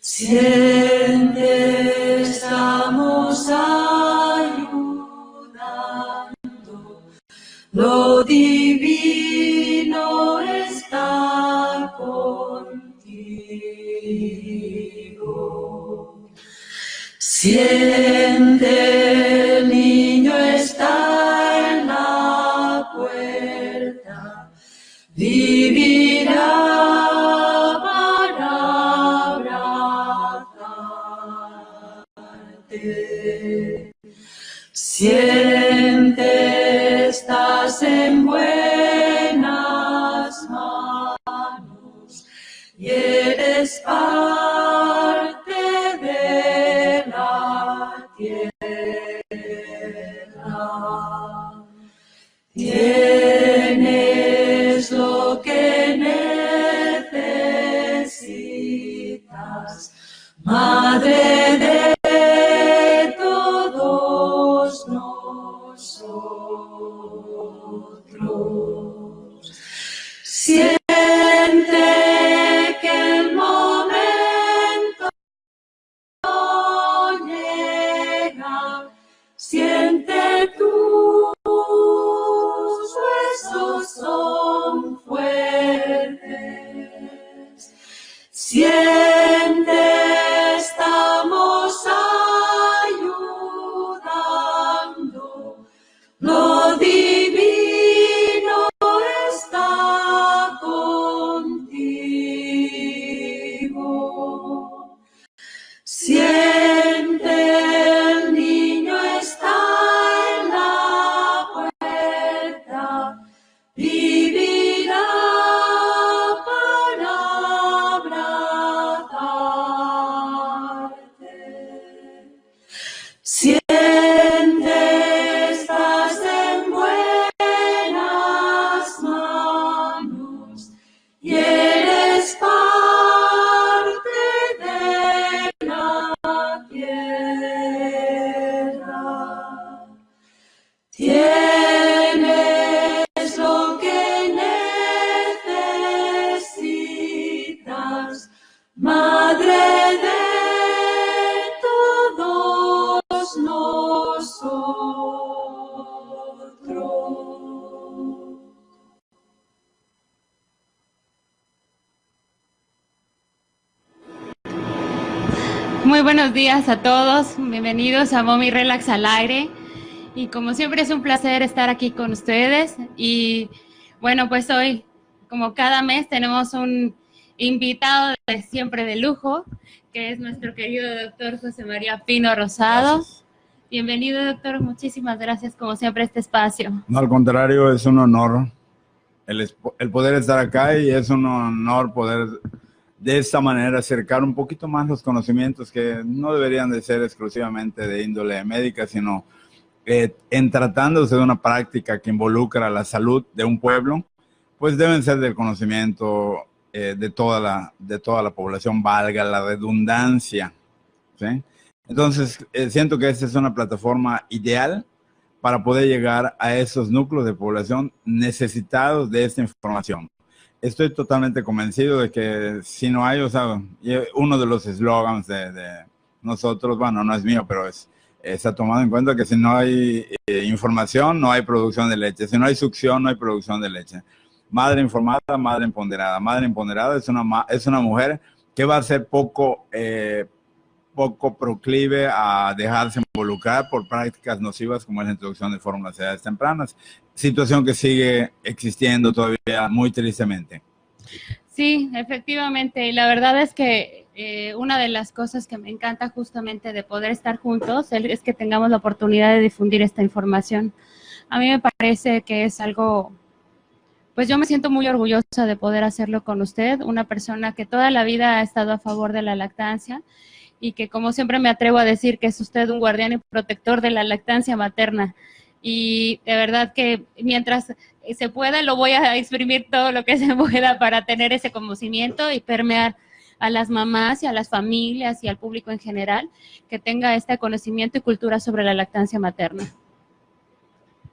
Siente, estamos ayudando, lo divino está contigo. Siente, el niño está en la puerta, vivirá para abrazarte. Siente, estás en buenas manos y eres parte de la tierra. Tienes lo que necesitas, Madre de todos nosotros. Siente que el momento llega, siente tus huesos son fuertes. Siente, estamos ayudando, lo divino está contigo. Siente, el niño está en la puerta, vivirá para abrazarte. Siente, estás en buenas manos y eres parte de la tierra. Tienes lo que necesitas, Madre de todos nosotros. Muy buenos días a todos, bienvenidos a Mommy Relax al aire. Y como siempre es un placer estar aquí con ustedes. Y bueno, pues hoy, como cada mes, tenemos un invitado de siempre de lujo, que es nuestro querido doctor José María Pino Rosado. Gracias. Bienvenido, doctor. Muchísimas gracias, como siempre, a este espacio. No, al contrario, es un honor el poder estar acá y es un honor poder de esta manera acercar un poquito más los conocimientos que no deberían de ser exclusivamente de índole médica, sino en tratándose de una práctica que involucra la salud de un pueblo, pues deben ser del conocimiento de toda la población, valga la redundancia, ¿sí? Entonces, siento que esta es una plataforma ideal para poder llegar a esos núcleos de población necesitados de esta información. Estoy totalmente convencido de que si no hay, o sea, uno de los eslogans de nosotros, bueno, no es mío, pero está tomado en cuenta que si no hay información, no hay producción de leche. Si no hay succión, no hay producción de leche. Madre informada, madre empoderada. Madre empoderada es una mujer que va a ser poco proclive a dejarse involucrar por prácticas nocivas como es la introducción de fórmulas de edades tempranas. Situación que sigue existiendo todavía muy tristemente. Sí, efectivamente. Y la verdad es que una de las cosas que me encanta justamente de poder estar juntos es que tengamos la oportunidad de difundir esta información. A mí me parece que es algo, pues yo me siento muy orgullosa de poder hacerlo con usted, una persona que toda la vida ha estado a favor de la lactancia y que, como siempre me atrevo a decir, que es usted un guardián y protector de la lactancia materna. Y de verdad que mientras se pueda, lo voy a exprimir todo lo que se pueda para tener ese conocimiento y permear a las mamás y a las familias y al público en general que tenga este conocimiento y cultura sobre la lactancia materna.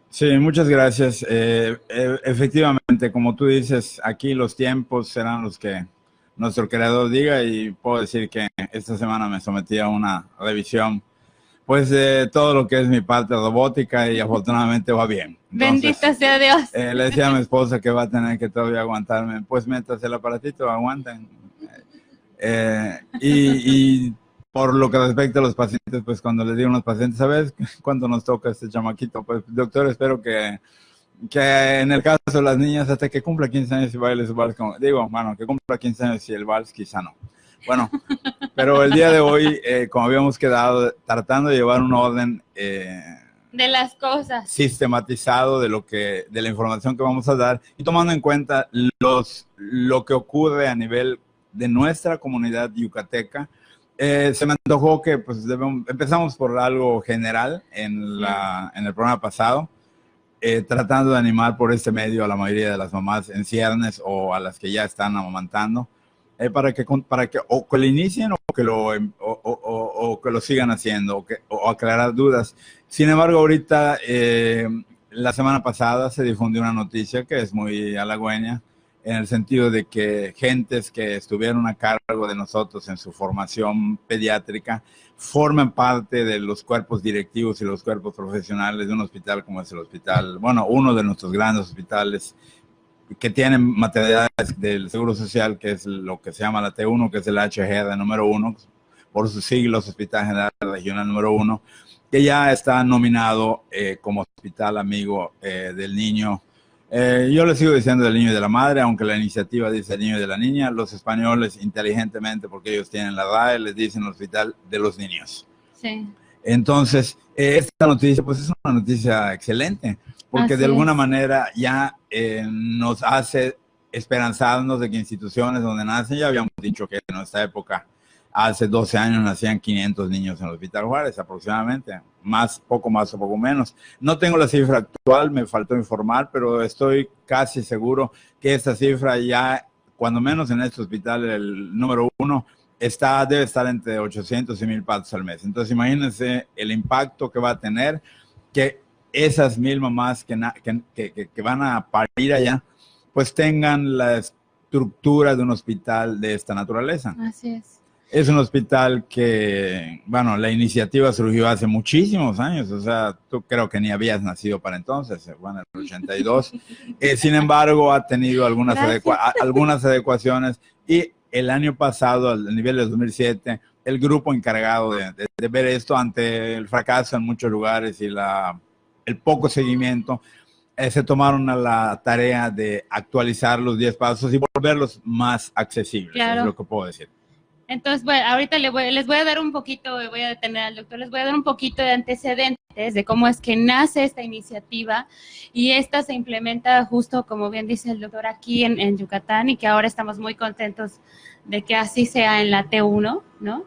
Sí, muchas gracias. Efectivamente, como tú dices, aquí los tiempos serán los que nuestro creador diga, y puedo decir que esta semana me sometí a una revisión pues de todo lo que es mi parte robótica y afortunadamente va bien. Entonces, bendito sea Dios. Le decía a mi esposa que va a tener que todavía aguantarme, pues mientras el aparatito aguanten. Y por lo que respecta a los pacientes, pues cuando les digo a los pacientes, ¿sabes cuánto nos toca este chamaquito? Pues doctor, espero que en el caso de las niñas, hasta que cumpla 15 años y baile su vals, digo, bueno, que cumpla 15 años y el vals quizá no. Bueno, pero el día de hoy, como habíamos quedado, tratando de llevar un orden de las cosas, sistematizado de la información que vamos a dar y tomando en cuenta lo que ocurre a nivel de nuestra comunidad yucateca, se me antojó que pues empezamos por algo general en el programa pasado, tratando de animar por este medio a la mayoría de las mamás en ciernes o a las que ya están amamantando, para que o que lo inicien o que lo sigan haciendo o aclarar dudas. Sin embargo, ahorita, la semana pasada se difundió una noticia que es muy halagüeña, en el sentido de que gentes que estuvieron a cargo de nosotros en su formación pediátrica forman parte de los cuerpos directivos y los cuerpos profesionales de un hospital como es el hospital, bueno, uno de nuestros grandes hospitales que tienen maternidades del Seguro Social, que es lo que se llama la T1, que es el HGR número 1, por sus siglos, Hospital General Regional número 1, que ya está nominado como Hospital Amigo del Niño. Yo le sigo diciendo del niño y de la madre, aunque la iniciativa dice el niño y de la niña. Los españoles, inteligentemente, porque ellos tienen la RAE, les dicen Hospital de los Niños. Sí. Entonces, esta noticia, pues es una noticia excelente, porque de alguna manera ya nos hace esperanzarnos de que instituciones donde nacen, ya habíamos dicho que en nuestra época, hace 12 años, nacían 500 niños en el Hospital Juárez, aproximadamente, poco más o poco menos. No tengo la cifra actual, me faltó informar, pero estoy casi seguro que esta cifra ya, cuando menos en este hospital, el número 1, debe estar entre 800 y 1000 partos al mes. Entonces, imagínense el impacto que va a tener que esas 1000 mamás que van a parir allá, pues tengan la estructura de un hospital de esta naturaleza. Así es. Es un hospital que, bueno, la iniciativa surgió hace muchísimos años, o sea, tú creo que ni habías nacido para entonces, bueno, en el 82. Sin embargo, ha tenido algunas adecuaciones y el año pasado, al nivel de 2007, el grupo encargado de ver esto ante el fracaso en muchos lugares y el poco seguimiento, se tomaron a la tarea de actualizar los 10 pasos y volverlos más accesibles, claro. Es lo que puedo decir. Entonces, bueno, ahorita les voy a dar un poquito, voy a detener al doctor, les voy a dar un poquito de antecedentes de cómo es que nace esta iniciativa y esta se implementa justo, como bien dice el doctor, aquí en Yucatán y que ahora estamos muy contentos de que así sea en la T1, ¿no?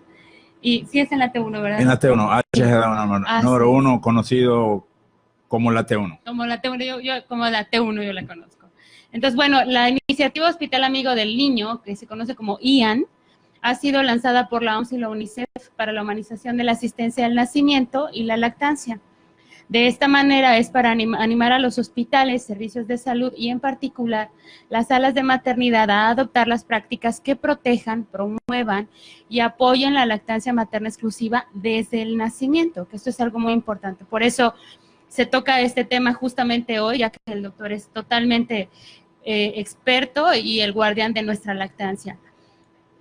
Y sí es en la T1, ¿verdad? En la T1, HGR número 1, conocido como la T1. Como la T1, yo como la T1 yo la conozco. Entonces, bueno, la iniciativa Hospital Amigo del Niño, que se conoce como IAN, ha sido lanzada por la OMS y la UNICEF para la humanización de la asistencia al nacimiento y la lactancia. De esta manera es para animar a los hospitales, servicios de salud y en particular las salas de maternidad a adoptar las prácticas que protejan, promuevan y apoyen la lactancia materna exclusiva desde el nacimiento, que esto es algo muy importante. Por eso se toca este tema justamente hoy, ya que el doctor es totalmente experto y el guardián de nuestra lactancia.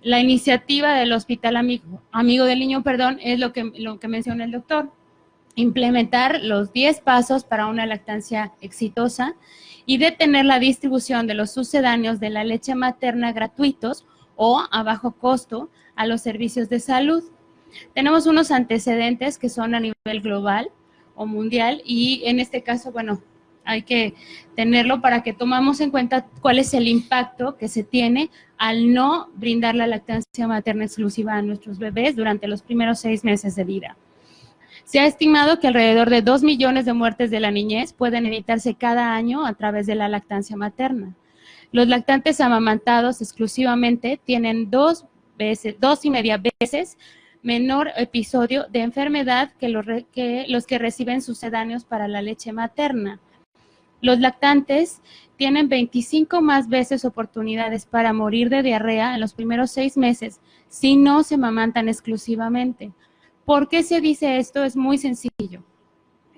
La iniciativa del Hospital Amigo del Niño, es lo que menciona el doctor. Implementar los 10 pasos para una lactancia exitosa y detener la distribución de los sucedáneos de la leche materna gratuitos o a bajo costo a los servicios de salud. Tenemos unos antecedentes que son a nivel global o mundial y en este caso, bueno, hay que tenerlo para que tomamos en cuenta cuál es el impacto que se tiene al no brindar la lactancia materna exclusiva a nuestros bebés durante los primeros 6 meses de vida. Se ha estimado que alrededor de 2 millones de muertes de la niñez pueden evitarse cada año a través de la lactancia materna. Los lactantes amamantados exclusivamente tienen 2,5 veces menor episodio de enfermedad que los que reciben sucedáneos para la leche materna. Los lactantes tienen 25 más veces oportunidades para morir de diarrea en los primeros 6 meses si no se amamantan exclusivamente. ¿Por qué se dice esto? Es muy sencillo.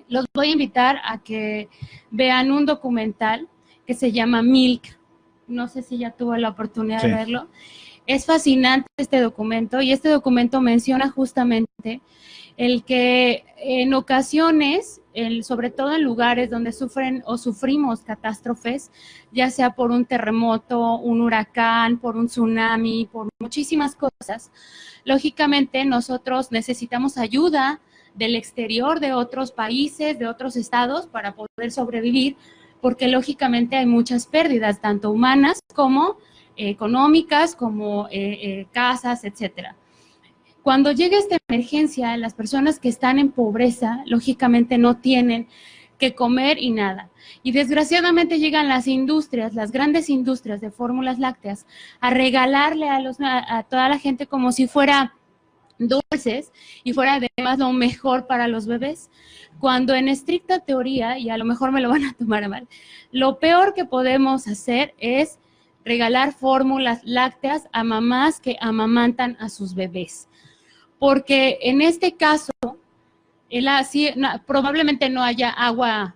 Los voy a invitar a que vean un documental que se llama Milk. No sé si ya tuvo la oportunidad de verlo. Es fascinante este documento, y este documento menciona justamente el que en ocasiones, sobre todo en lugares donde sufren o sufrimos catástrofes, ya sea por un terremoto, un huracán, por un tsunami, por muchísimas cosas, lógicamente nosotros necesitamos ayuda del exterior, de otros países, de otros estados, para poder sobrevivir, porque lógicamente hay muchas pérdidas, tanto humanas como económicas, como casas, etcétera. Cuando llega esta emergencia, las personas que están en pobreza, lógicamente no tienen que comer y nada. Y desgraciadamente llegan las industrias, las grandes industrias de fórmulas lácteas, a regalarle a toda la gente como si fuera dulces y fuera además lo mejor para los bebés, cuando en estricta teoría, y a lo mejor me lo van a tomar a mal, lo peor que podemos hacer es regalar fórmulas lácteas a mamás que amamantan a sus bebés. Porque en este caso, probablemente no haya agua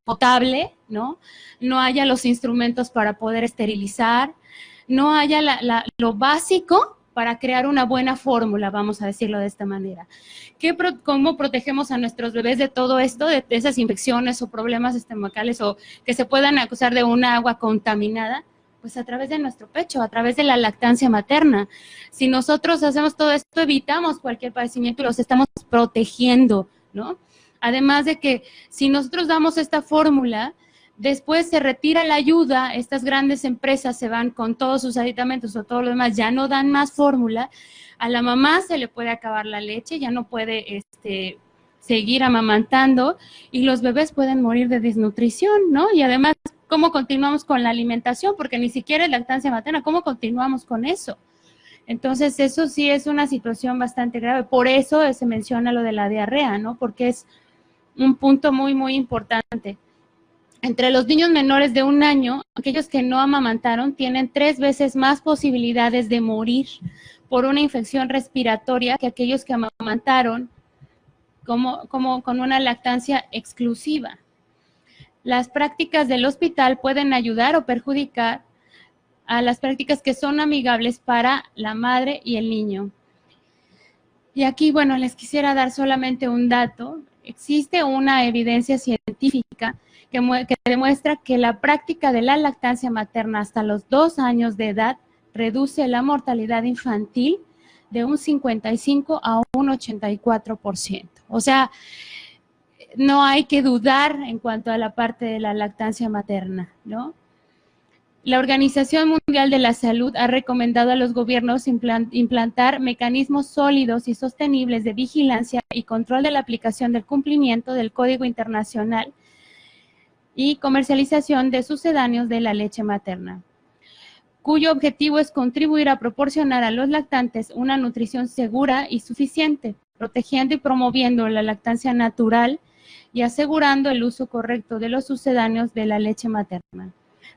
potable, ¿no? No haya los instrumentos para poder esterilizar, no haya lo básico para crear una buena fórmula, vamos a decirlo de esta manera. ¿Cómo protegemos a nuestros bebés de todo esto, de esas infecciones o problemas estomacales o que se puedan acusar de una agua contaminada? Pues a través de nuestro pecho, a través de la lactancia materna. Si nosotros hacemos todo esto, evitamos cualquier padecimiento y los estamos protegiendo, ¿no? Además de que si nosotros damos esta fórmula, después se retira la ayuda, estas grandes empresas se van con todos sus aditamentos o todo lo demás, ya no dan más fórmula, a la mamá se le puede acabar la leche, ya no puede seguir amamantando y los bebés pueden morir de desnutrición, ¿no? Y además, ¿cómo continuamos con la alimentación? Porque ni siquiera es lactancia materna, ¿cómo continuamos con eso? Entonces, eso sí es una situación bastante grave. Por eso se menciona lo de la diarrea, ¿no? Porque es un punto muy, muy importante. Entre los niños menores de 1 año, aquellos que no amamantaron tienen 3 veces más posibilidades de morir por una infección respiratoria que aquellos que amamantaron como con una lactancia exclusiva. Las prácticas del hospital pueden ayudar o perjudicar a las prácticas que son amigables para la madre y el niño. Y aquí, bueno, les quisiera dar solamente un dato. Existe una evidencia científica que demuestra que la práctica de la lactancia materna hasta los 2 años de edad reduce la mortalidad infantil de un 55 a un 84%. O sea, no hay que dudar en cuanto a la parte de la lactancia materna, ¿no? La Organización Mundial de la Salud ha recomendado a los gobiernos implantar mecanismos sólidos y sostenibles de vigilancia y control de la aplicación del cumplimiento del Código Internacional y comercialización de sucedáneos de la leche materna, cuyo objetivo es contribuir a proporcionar a los lactantes una nutrición segura y suficiente, protegiendo y promoviendo la lactancia natural y asegurando el uso correcto de los sucedáneos de la leche materna,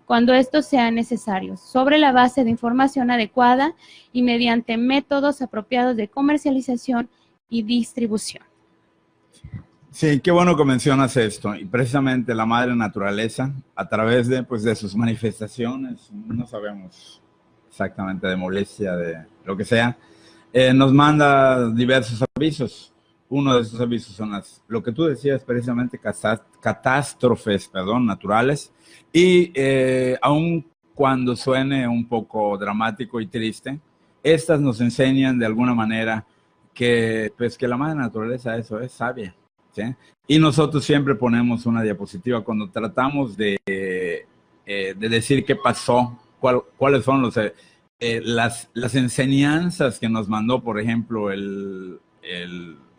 cuando estos sean necesarios, sobre la base de información adecuada y mediante métodos apropiados de comercialización y distribución. Sí, qué bueno que mencionas esto. Y precisamente la madre naturaleza, a través de sus manifestaciones, no sabemos exactamente de molestia, de lo que sea, nos manda diversos avisos. Uno de esos avisos son lo que tú decías, precisamente catástrofes, naturales. Y aun cuando suene un poco dramático y triste, estas nos enseñan de alguna manera que la madre naturaleza eso es sabia. ¿Sí? Y nosotros siempre ponemos una diapositiva cuando tratamos de decir qué pasó, cuáles son las enseñanzas que nos mandó, por ejemplo, el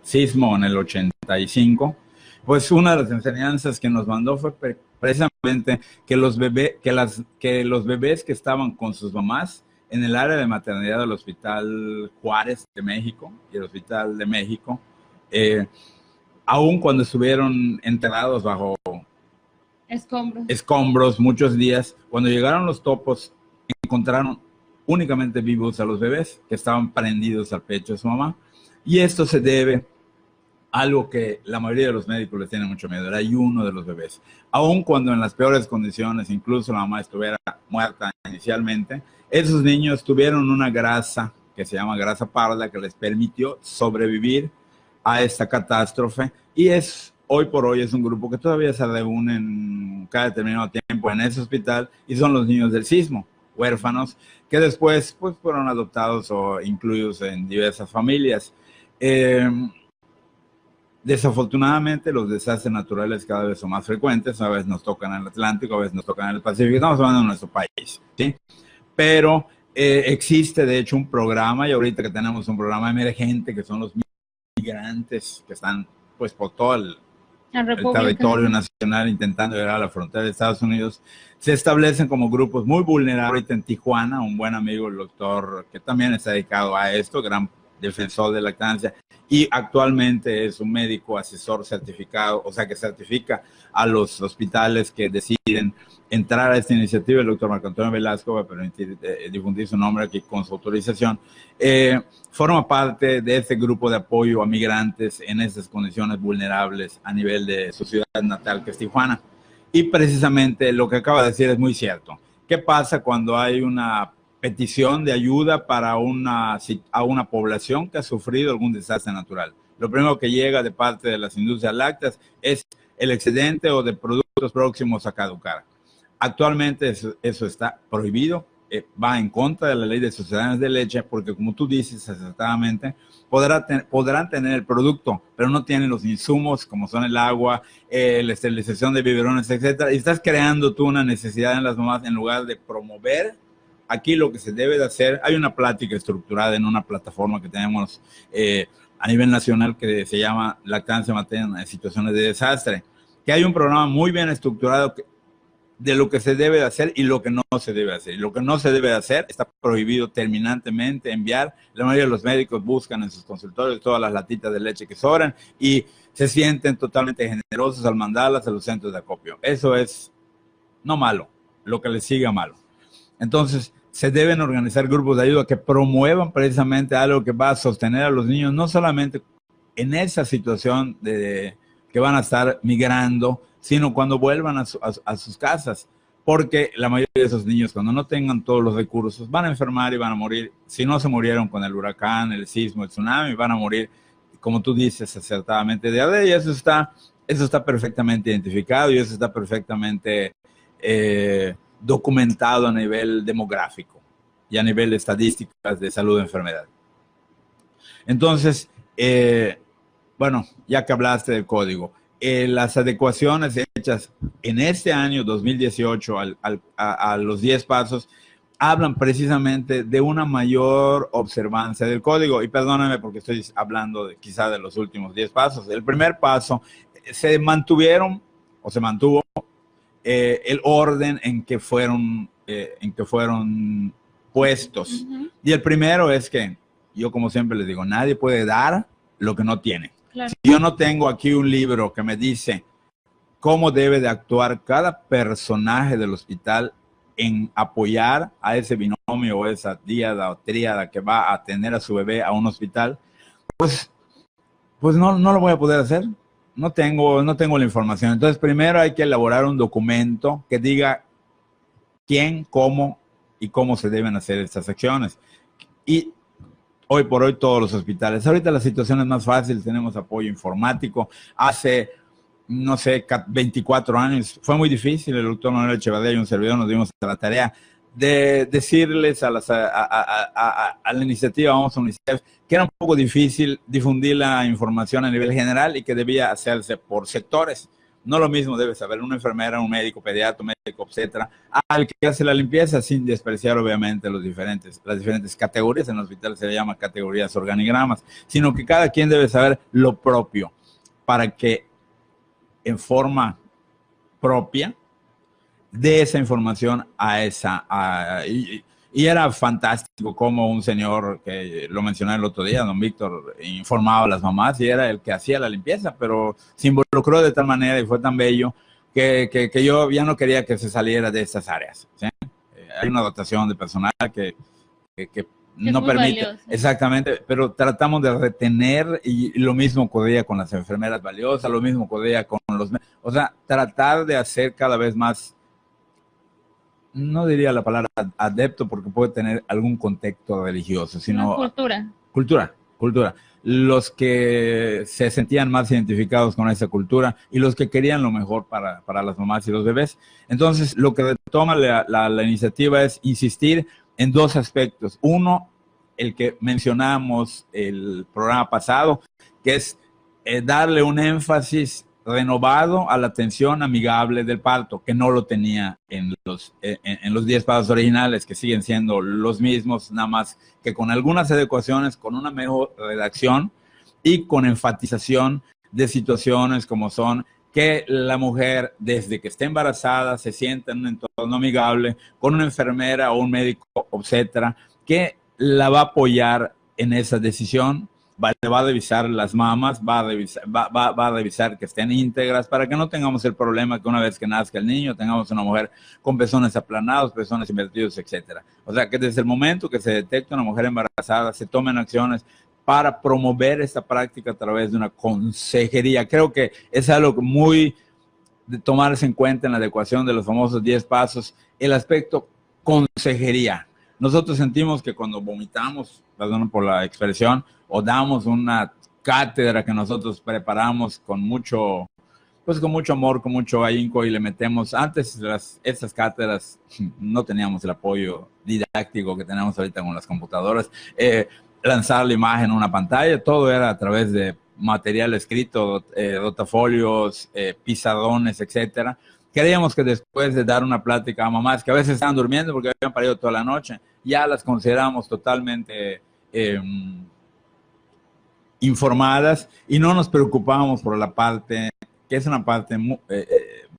sismo en el 85. Pues una de las enseñanzas que nos mandó fue precisamente que los bebés que estaban con sus mamás en el área de maternidad del Hospital Juárez de México y el Hospital de México, aun cuando estuvieron enterrados bajo escombros muchos días. Cuando llegaron los topos, encontraron únicamente vivos a los bebés que estaban prendidos al pecho de su mamá. Y esto se debe a algo que la mayoría de los médicos les tienen mucho miedo, el ayuno de los bebés. Aun cuando en las peores condiciones, incluso la mamá estuviera muerta inicialmente, esos niños tuvieron una grasa que se llama grasa parda que les permitió sobrevivir a esta catástrofe, y hoy por hoy es un grupo que todavía se reúnen cada determinado tiempo en ese hospital, y son los niños del sismo, huérfanos, que después pues, fueron adoptados o incluidos en diversas familias. Desafortunadamente los desastres naturales cada vez son más frecuentes, a veces nos tocan en el Atlántico, a veces nos tocan en el Pacífico, estamos hablando de nuestro país, ¿sí? Pero existe de hecho un programa, y ahorita que tenemos un programa emergente que son los migrantes que están pues por todo el territorio nacional intentando llegar a la frontera de Estados Unidos, se establecen como grupos muy vulnerables. Ahorita en Tijuana, un buen amigo, el doctor, que también está dedicado a esto, gran defensor de lactancia, y actualmente es un médico asesor certificado, o sea que certifica a los hospitales que deciden entrar a esta iniciativa. El doctor Marco Antonio Velasco va a permitir difundir su nombre aquí con su autorización. Forma parte de este grupo de apoyo a migrantes en esas condiciones vulnerables a nivel de su ciudad natal, que es Tijuana. Y precisamente lo que acaba de decir es muy cierto. ¿Qué pasa cuando hay una petición de ayuda para una población que ha sufrido algún desastre natural? Lo primero que llega de parte de las industrias lácteas es el excedente o de productos próximos a caducar. Actualmente eso está prohibido, va en contra de la ley de sociedades de leche, porque como tú dices acertadamente, podrán tener el producto, pero no tienen los insumos como son el agua, la esterilización de biberones, etcétera, y estás creando tú una necesidad en las mamás en lugar de promover. Aquí lo que se debe de hacer, hay una plática estructurada en una plataforma que tenemos a nivel nacional que se llama Lactancia Materna en Situaciones de Desastre, que hay un programa muy bien estructurado de lo que se debe de hacer y lo que no se debe hacer. Y lo que no se debe de hacer está prohibido terminantemente enviar. La mayoría de los médicos buscan en sus consultorios todas las latitas de leche que sobran y se sienten totalmente generosos al mandarlas a los centros de acopio. Eso es no malo, lo que les siga malo. Entonces, se deben organizar grupos de ayuda que promuevan precisamente algo que va a sostener a los niños, no solamente en esa situación de que van a estar migrando, sino cuando vuelvan a sus casas, porque la mayoría de esos niños, cuando no tengan todos los recursos, van a enfermar y van a morir. Si no se murieron con el huracán, el sismo, el tsunami, van a morir, como tú dices acertadamente, de AD, y eso está perfectamente identificado y eso está perfectamente documentado a nivel demográfico y a nivel de estadísticas de salud y enfermedad. Entonces, bueno, ya que hablaste del código, las adecuaciones hechas en este año 2018 a los 10 pasos hablan precisamente de una mayor observancia del código. Y perdóname porque estoy hablando quizá de los últimos 10 pasos. El primer paso, se mantuvo el orden en que fueron puestos. Y el primero es que, yo como siempre les digo, nadie puede dar lo que no tiene. Claro. Si yo no tengo aquí un libro que me dice cómo debe de actuar cada personaje del hospital en apoyar a ese binomio o esa díada o tríada que va a tener a su bebé a un hospital, pues no lo voy a poder hacer. No tengo la información. Entonces, primero hay que elaborar un documento que diga quién, cómo y cómo se deben hacer estas acciones. Y hoy por hoy todos los hospitales. Ahorita la situación es más fácil, tenemos apoyo informático. Hace, no sé, 24 años fue muy difícil. El doctor Manuel Echevarría y un servidor nos dimos a la tarea de decirles a la iniciativa Vamos a UNICEF que era un poco difícil difundir la información a nivel general y que debía hacerse por sectores. No lo mismo debe saber una enfermera, un médico, pediatra, médico, obstetra, al que hace la limpieza, sin despreciar obviamente las diferentes categorías. En el hospital se le llama categorías organigramas, sino que cada quien debe saber lo propio para que en forma propia de esa información y era fantástico como un señor que lo mencioné el otro día, don Víctor, informaba a las mamás y era el que hacía la limpieza, pero se involucró de tal manera y fue tan bello que yo ya no quería que se saliera de estas áreas, ¿sí? Hay una dotación de personal que no permite, valioso. exactamente, pero tratamos de retener, y lo mismo ocurría con las enfermeras valiosas, lo mismo ocurría con los, o sea, tratar de hacer cada vez más, no diría la palabra adepto porque puede tener algún contexto religioso, sino cultura. Los que se sentían más identificados con esa cultura y los que querían lo mejor para las mamás y los bebés. Entonces, lo que retoma la iniciativa es insistir en dos aspectos. Uno, el que mencionamos el programa pasado, que es darle un énfasis renovado a la atención amigable del parto, que no lo tenía en los 10 pasos originales, que siguen siendo los mismos, nada más que con algunas adecuaciones, con una mejor redacción y con enfatización de situaciones como son que la mujer, desde que esté embarazada, se sienta en un entorno amigable con una enfermera o un médico obstetra que la va a apoyar en esa decisión. Va a revisar las mamas, va a revisar que estén íntegras para que no tengamos el problema que una vez que nazca el niño tengamos una mujer con pezones aplanados, pezones invertidos, etcétera. O sea, que desde el momento que se detecta una mujer embarazada se tomen acciones para promover esta práctica a través de una consejería. Creo que es algo muy de tomarse en cuenta en la adecuación de los famosos 10 pasos, el aspecto consejería. Nosotros sentimos que cuando vomitamos, perdón por la expresión, o damos una cátedra que nosotros preparamos con mucho amor, con mucho ahínco y le metemos, antes estas cátedras no teníamos el apoyo didáctico que tenemos ahorita con las computadoras, lanzar la imagen en una pantalla, todo era a través de material escrito, rotafolios, pizarrones, etcétera. Creíamos que después de dar una plática a mamás que a veces estaban durmiendo porque habían parido toda la noche, ya las consideramos totalmente informadas y no nos preocupábamos por la parte, que es una parte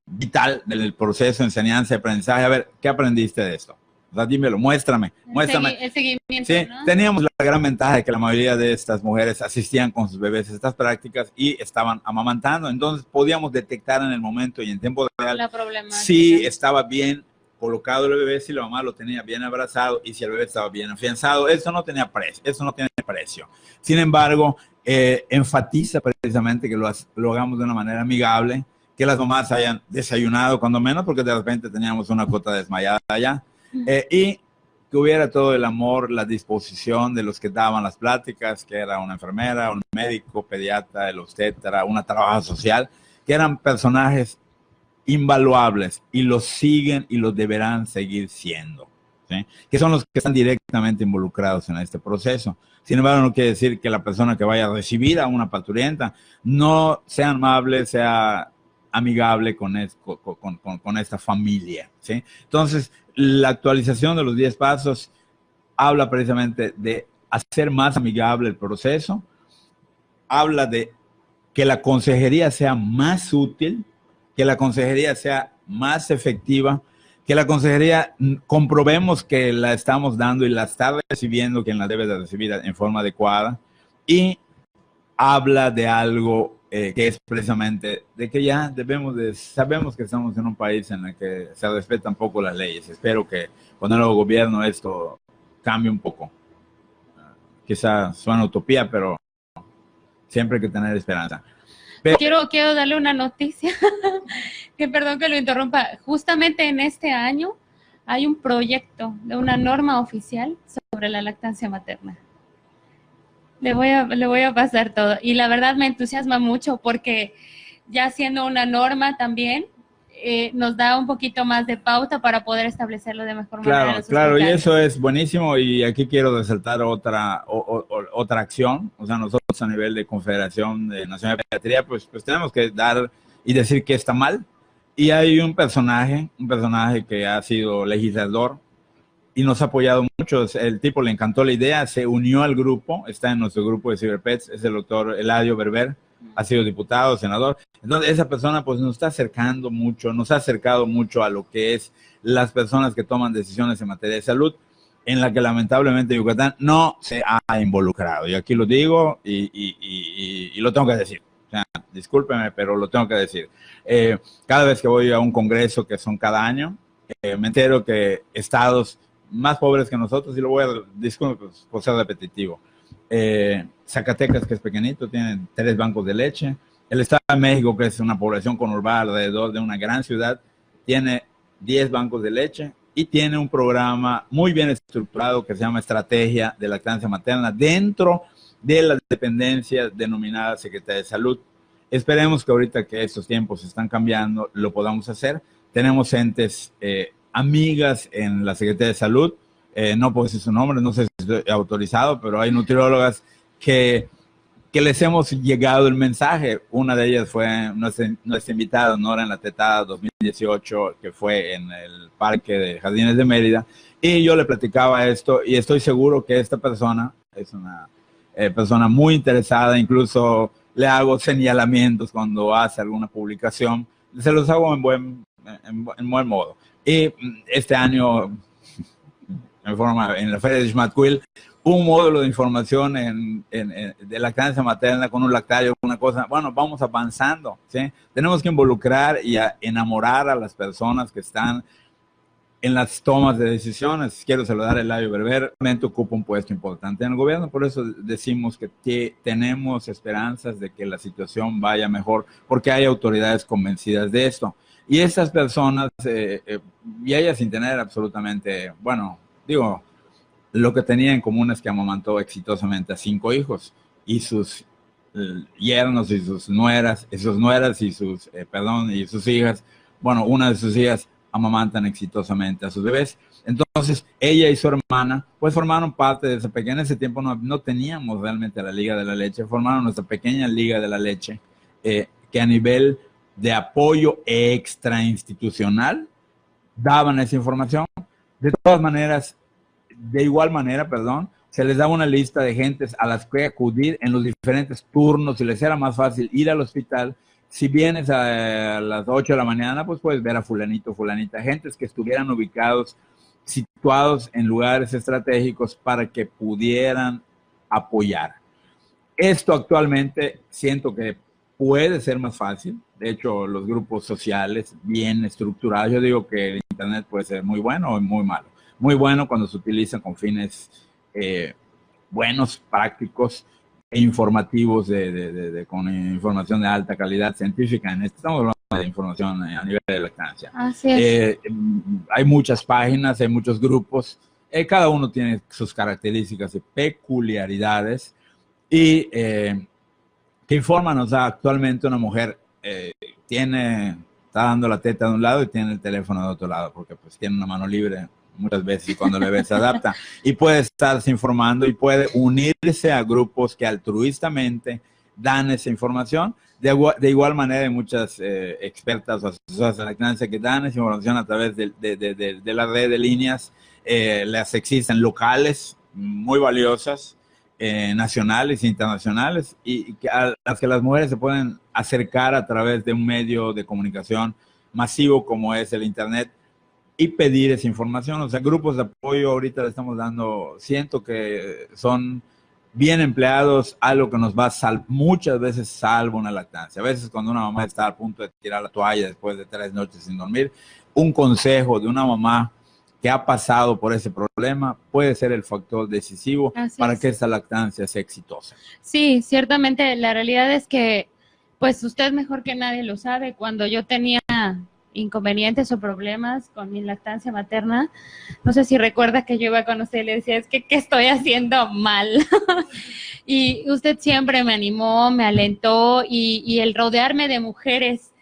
vital del proceso de enseñanza y aprendizaje. A ver, ¿qué aprendiste de esto? O sea, dímelo, muéstrame. El seguimiento, sí, ¿no? Teníamos la gran ventaja de que la mayoría de estas mujeres asistían con sus bebés a estas prácticas y estaban amamantando. Entonces podíamos detectar en el momento y en tiempo real la problemática. Si estaba bien colocado el bebé, si la mamá lo tenía bien abrazado y si el bebé estaba bien afianzado. Eso no tenía precio, eso no tiene precio. Sin embargo, enfatiza precisamente que lo hagamos de una manera amigable, que las mamás hayan desayunado cuando menos, porque de repente teníamos una cota desmayada allá. Y que hubiera todo el amor, la disposición de los que daban las pláticas, que era una enfermera, un médico, pediatra, el obstetra, una trabajadora social, que eran personajes invaluables y los siguen y los deberán seguir siendo, ¿sí? Que son los que están directamente involucrados en este proceso. Sin embargo, no quiere decir que la persona que vaya a recibir a una parturienta no sea amable, sea amigable con esta familia, ¿sí? Entonces, la actualización de los 10 pasos habla precisamente de hacer más amigable el proceso, habla de que la consejería sea más útil, que la consejería sea más efectiva, que la consejería comprobemos que la estamos dando y la está recibiendo quien la debe de recibir en forma adecuada, y habla de algo que es precisamente de que ya sabemos que estamos en un país en el que se respetan poco las leyes. Espero que con el nuevo gobierno esto cambie un poco. Quizá suena utopía, pero siempre hay que tener esperanza. Pero quiero darle una noticia, que perdón que lo interrumpa. Justamente en este año hay un proyecto de una norma oficial sobre la lactancia materna. Le voy a pasar todo. Y la verdad me entusiasma mucho porque ya siendo una norma también nos da un poquito más de pauta para poder establecerlo de mejor manera. Claro, y eso es buenísimo. Y aquí quiero resaltar otra acción. O sea, nosotros a nivel de Confederación Nacional de Pediatría, pues tenemos que dar y decir que está mal. Y hay un personaje que ha sido legislador y nos ha apoyado mucho. El tipo le encantó la idea, se unió al grupo, está en nuestro grupo de Ciberpets, es el doctor Eladio Berber, ha sido diputado, senador. Entonces esa persona pues nos está acercando mucho, nos ha acercado mucho a lo que es las personas que toman decisiones en materia de salud, en la que lamentablemente Yucatán no se ha involucrado. Y aquí lo digo y lo tengo que decir, ¿sí? sea, discúlpeme, pero lo tengo que decir. Cada vez que voy a un congreso, que son cada año, me entero que estados más pobres que nosotros, y lo voy a, disculpe por ser repetitivo, Zacatecas, que es pequeñito, tiene 3 bancos de leche. El Estado de México, que es una población conurbada alrededor de una gran ciudad, tiene 10 bancos de leche y tiene un programa muy bien estructurado que se llama Estrategia de Lactancia Materna dentro de las dependencias denominadas Secretaría de Salud. Esperemos que ahorita que estos tiempos están cambiando, lo podamos hacer. Tenemos entes amigas en la Secretaría de Salud, no puedo decir su nombre, no sé si estoy autorizado, pero hay nutriólogas que les hemos llegado el mensaje. Una de ellas fue nuestra invitada, Nora, en la Tetada 2018, que fue en el Parque de Jardines de Mérida, y yo le platicaba esto, y estoy seguro que esta persona es una persona muy interesada. Incluso le hago señalamientos cuando hace alguna publicación, se los hago en buen modo. Y este año, en la Feria de Xmatquil, un módulo de información de lactancia materna con un lactario, una cosa. Bueno, vamos avanzando, ¿sí? Tenemos que involucrar y enamorar a las personas que están en las tomas de decisiones. Quiero saludar a Eladio Berber, realmente ocupa un puesto importante en el gobierno, por eso decimos que tenemos esperanzas de que la situación vaya mejor, porque hay autoridades convencidas de esto. Y esas personas, y ella sin tener absolutamente, bueno, digo, lo que tenía en común es que amamantó exitosamente a 5 hijos, y sus yernos y sus nueras y sus hijas, bueno, una de sus hijas amamantan exitosamente a sus bebés. Entonces, ella y su hermana, pues formaron parte de esa pequeña. En ese tiempo no teníamos realmente la Liga de la Leche, formaron nuestra pequeña Liga de la Leche, que a nivel de apoyo extrainstitucional daban esa información. De igual manera, se les daba una lista de gentes a las que acudir en los diferentes turnos. Si les era más fácil ir al hospital, si vienes a las 8 de la mañana, pues puedes ver a fulanito, fulanita, gentes que estuvieran situados en lugares estratégicos para que pudieran apoyar. Esto actualmente siento que puede ser más fácil. De hecho, los grupos sociales bien estructurados, yo digo que el Internet puede ser muy bueno o muy malo. Muy bueno cuando se utiliza con fines buenos, prácticos e informativos, con información de alta calidad científica. Estamos hablando de información a nivel de lactancia. Así es. Hay muchas páginas, hay muchos grupos, cada uno tiene sus características y peculiaridades, y que informan. O sea, actualmente una mujer está dando la teta de un lado y tiene el teléfono de otro lado, porque pues tiene una mano libre muchas veces, y cuando le ve se adapta, y puede estarse informando y puede unirse a grupos que altruistamente dan esa información. De igual manera hay muchas expertas o asesores de lactancia que dan esa información a través de la red de líneas. Las existen locales muy valiosas, nacionales e internacionales, y a las que las mujeres se pueden acercar a través de un medio de comunicación masivo como es el Internet, y pedir esa información. O sea, grupos de apoyo ahorita le estamos dando, siento que son bien empleados, algo que nos va a muchas veces salva una lactancia. A veces cuando una mamá está a punto de tirar la toalla después de 3 noches sin dormir, un consejo de una mamá que ha pasado por ese problema puede ser el factor decisivo para que esta lactancia sea exitosa. Sí, ciertamente la realidad es que, pues usted mejor que nadie lo sabe, cuando yo tenía inconvenientes o problemas con mi lactancia materna, no sé si recuerda que yo iba con usted y le decía, es que ¿qué estoy haciendo mal? Y usted siempre me animó, me alentó, y el rodearme de mujeres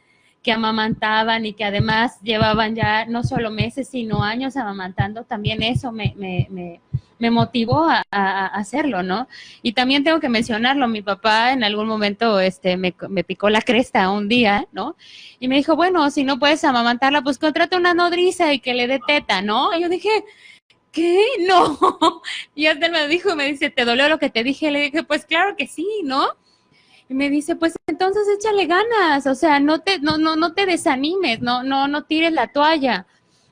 que amamantaban y que además llevaban ya no solo meses, sino años amamantando, también eso me motivó a hacerlo, ¿no? Y también tengo que mencionarlo, mi papá en algún momento me picó la cresta un día, ¿no? Y me dijo, bueno, si no puedes amamantarla, pues contrata una nodriza y que le dé teta, ¿no? Y yo dije, ¿qué? No. Y hasta él me dijo y me dice, ¿te dolió lo que te dije? Le dije, pues claro que sí, ¿no? Y me dice, pues entonces échale ganas, o sea, no te desanimes, no tires la toalla.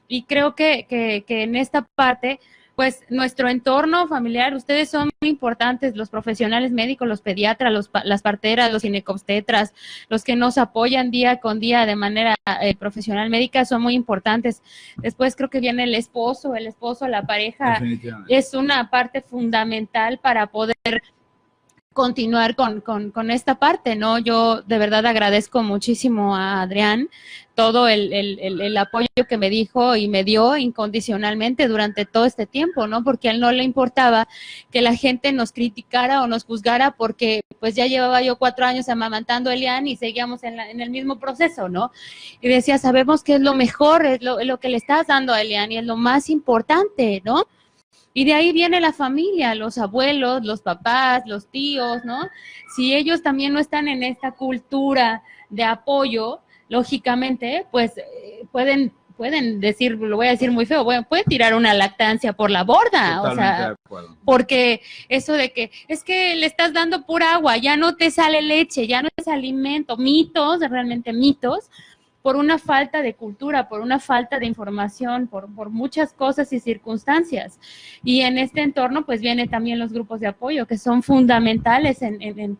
Y creo que en esta parte, pues nuestro entorno familiar, ustedes son muy importantes, los profesionales médicos, los pediatras, las parteras, los ginecobstetras, los que nos apoyan día con día de manera profesional médica son muy importantes. Después creo que viene el esposo, la pareja es una parte fundamental para poder continuar con esta parte, ¿no? Yo de verdad agradezco muchísimo a Adrián todo el apoyo que me dijo y me dio incondicionalmente durante todo este tiempo, ¿no? Porque a él no le importaba que la gente nos criticara o nos juzgara porque pues ya llevaba yo 4 años amamantando a Elian y seguíamos en el mismo proceso, ¿no? Y decía, sabemos que es lo mejor, es lo que le estás dando a Elian y es lo más importante, ¿no? Y de ahí viene la familia, los abuelos, los papás, los tíos, ¿no? Si ellos también no están en esta cultura de apoyo, lógicamente, pues pueden decir, lo voy a decir muy feo, pueden tirar una lactancia por la borda, totalmente, o sea, porque eso de que es que le estás dando pura agua, ya no te sale leche, ya no es alimento, mitos, realmente mitos, por una falta de cultura, por una falta de información, por muchas cosas y circunstancias. Y en este entorno, pues, vienen también los grupos de apoyo, que son fundamentales en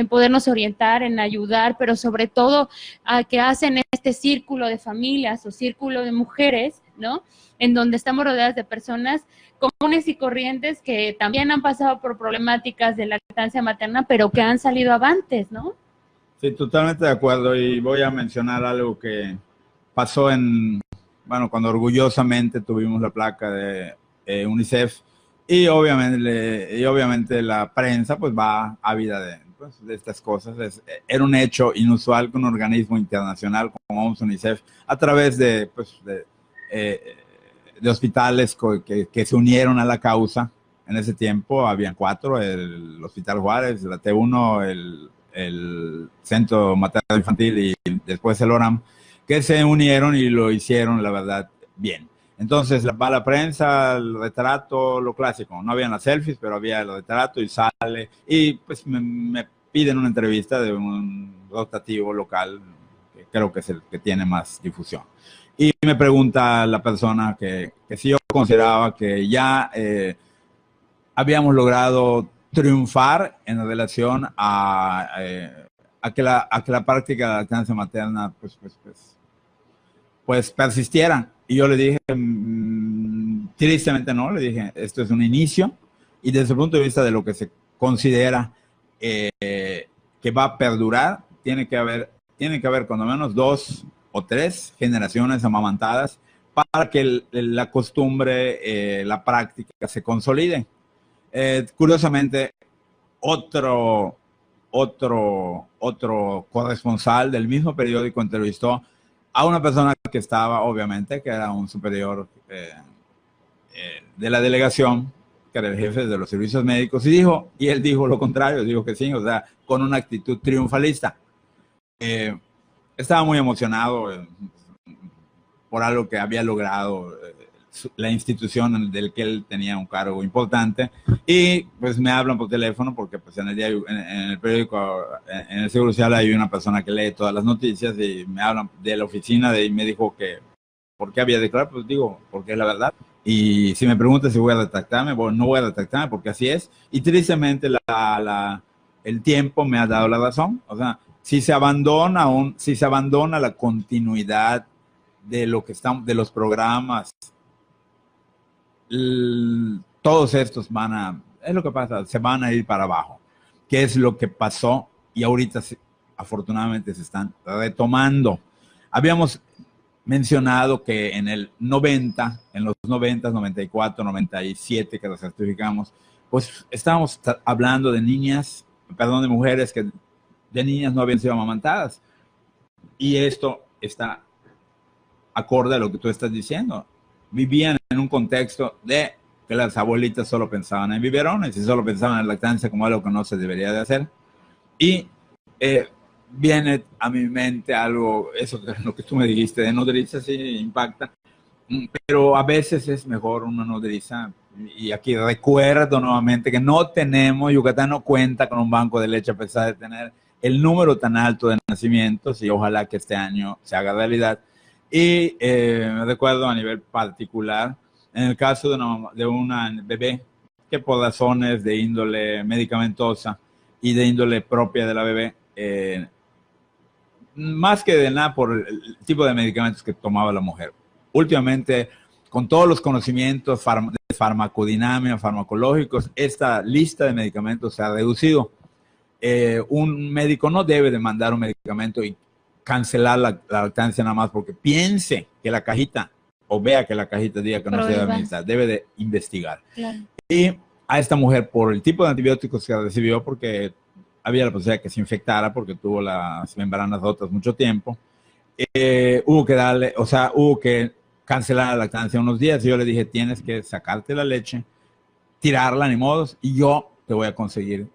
podernos orientar, en ayudar, pero sobre todo a que hacen este círculo de familias o círculo de mujeres, ¿no? En donde estamos rodeadas de personas comunes y corrientes que también han pasado por problemáticas de lactancia materna, pero que han salido avantes, ¿no? Sí, totalmente de acuerdo, y voy a mencionar algo que pasó cuando orgullosamente tuvimos la placa de UNICEF, y obviamente la prensa pues va ávida de estas cosas. Era un hecho inusual que un organismo internacional como UNICEF, a través de hospitales que se unieron a la causa. En ese tiempo habían 4, el Hospital Juárez, la T1, el Centro Materno Infantil y después el ORAM, que se unieron y lo hicieron, la verdad, bien. Entonces va la prensa, el retrato, lo clásico. No habían las selfies, pero había el retrato y sale. Y pues me piden una entrevista de un rotativo local, que creo que es el que tiene más difusión. Y me pregunta la persona que si yo consideraba que ya habíamos logrado triunfar en relación a que la práctica de la lactancia materna pues persistiera. Y yo le dije, tristemente no, le dije, esto es un inicio, y desde el punto de vista de lo que se considera que va a perdurar, tiene que haber cuando menos 2 o 3 generaciones amamantadas para que la costumbre, la práctica se consolide. Curiosamente, otro corresponsal del mismo periódico entrevistó a una persona que estaba, obviamente, que era un superior de la delegación, que era el jefe de los servicios médicos, y él dijo lo contrario, dijo que sí, o sea, con una actitud triunfalista. Estaba muy emocionado por algo que había logrado la institución del que él tenía un cargo importante, y pues me hablan por teléfono porque pues en el periódico, en el Seguro Social, hay una persona que lee todas las noticias, y me hablan de la oficina y me dijo que ¿por qué había declarado? Pues digo, porque es la verdad. Y si me preguntas si voy a retractarme, bueno, no voy a retractarme porque así es, y tristemente el tiempo me ha dado la razón. O sea, si se abandona la continuidad de los programas, todos estos es lo que pasa, se van a ir para abajo, que es lo que pasó, y ahorita afortunadamente se están retomando. Habíamos mencionado que en los 90, 94, 97 que los certificamos, pues estábamos hablando de mujeres que de niñas no habían sido amamantadas, y esto está acorde a lo que tú estás diciendo. Vivían en un contexto de que las abuelitas solo pensaban en biberones y solo pensaban en lactancia como algo que no se debería de hacer. Y viene a mi mente algo, eso de lo que tú me dijiste de nodriza, sí impacta, pero a veces es mejor una nodriza. Y aquí recuerdo nuevamente que Yucatán no cuenta con un banco de leche a pesar de tener el número tan alto de nacimientos, y ojalá que este año se haga realidad. Y recuerdo a nivel particular En el caso de una bebé que por razones de índole medicamentosa y de índole propia de la bebé, más que de nada por el tipo de medicamentos que tomaba la mujer. Últimamente, con todos los conocimientos de farmacodinamia, farmacológicos, esta lista de medicamentos se ha reducido. Un médico no debe de mandar un medicamento y cancelar la lactancia nada más porque piense que la cajita o vea que la cajita diga que no se debe administrar. Debe de investigar. Claro. Y a esta mujer, por el tipo de antibióticos que recibió, porque había la posibilidad de que se infectara porque tuvo las membranas rotas mucho tiempo, hubo que darle, o sea, hubo que cancelar la lactancia unos días. Y yo le dije, tienes que sacarte la leche, tirarla, ni modos, y yo te voy a conseguir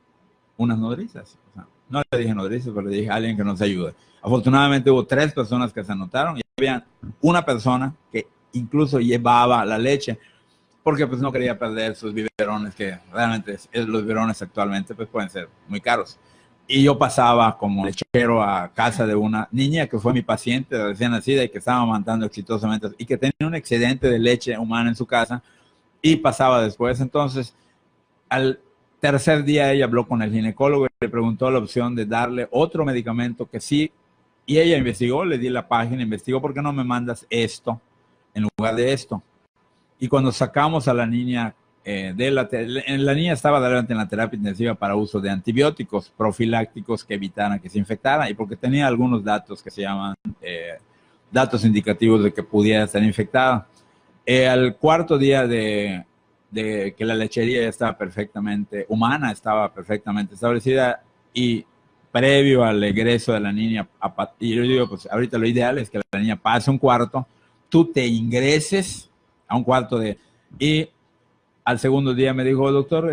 unas nodrizas. O sea, no le dije nodrizas, pero le dije a alguien que nos ayude. Afortunadamente hubo 3 personas que se anotaron y había una persona que incluso llevaba la leche porque pues no quería perder sus biberones, que realmente los biberones actualmente pues pueden ser muy caros. Y yo pasaba como lechero a casa de una niña que fue mi paciente recién nacida y que estaba amamantando exitosamente y que tenía un excedente de leche humana en su casa y pasaba después. Entonces, al tercer día ella habló con el ginecólogo y le preguntó la opción de darle otro medicamento que sí, y ella investigó, le di la página, investigó, ¿por qué no me mandas esto en lugar de esto? Y cuando sacamos a la niña, la niña estaba adelante en la terapia intensiva para uso de antibióticos profilácticos que evitaran que se infectara y porque tenía algunos datos que se llaman datos indicativos de que pudiera estar infectada. Al cuarto día de que la lechería ya estaba perfectamente humana, estaba perfectamente establecida y previo al egreso de la niña, y yo digo, pues ahorita lo ideal es que la niña pase un cuarto, tú te ingreses a un cuarto y al segundo día me dijo, doctor,